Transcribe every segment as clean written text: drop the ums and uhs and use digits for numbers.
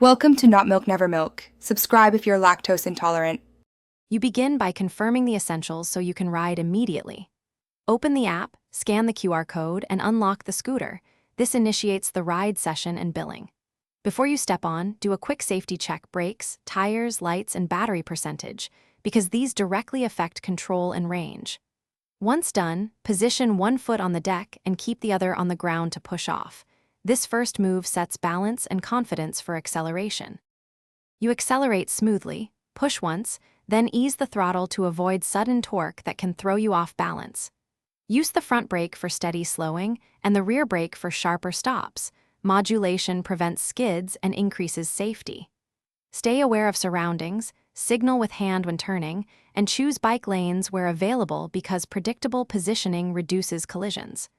Welcome to Not Milk Never Milk. Subscribe if you're lactose intolerant. You begin by confirming the essentials so you can ride immediately. Open the app, scan the QR code, and unlock the scooter. This initiates the ride session and billing. Before you step on, do a quick safety check: brakes, tires, lights, and battery percentage, because these directly affect control and range. Once done, position one foot on the deck and keep the other on the ground to push off. This first move sets balance and confidence for acceleration. You accelerate smoothly, push once, then ease the throttle to avoid sudden torque that can throw you off balance. Use the front brake for steady slowing and the rear brake for sharper stops. Modulation prevents skids and increases safety. Stay aware of surroundings, signal with hand when turning, and choose bike lanes where available because predictable positioning reduces collisions.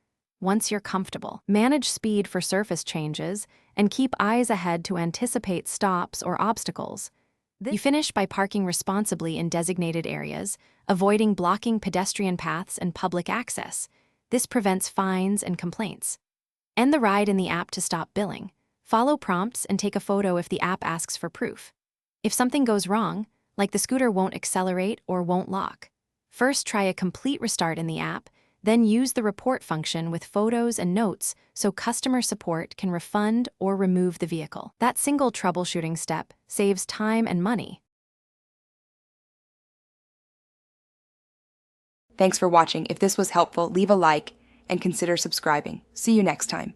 Once you're comfortable, manage speed for surface changes and keep eyes ahead to anticipate stops or obstacles. You finish by parking responsibly in designated areas, avoiding blocking pedestrian paths and public access. This prevents fines and complaints. End the ride in the app to stop billing. Follow prompts and take a photo if the app asks for proof. If something goes wrong, like the scooter won't accelerate or won't lock, first try a complete restart in the app, then use the report function with photos and notes so customer support can refund or remove the vehicle. That single troubleshooting step saves time and money. Thanks for watching. If this was helpful, leave a like and consider subscribing. See you next time.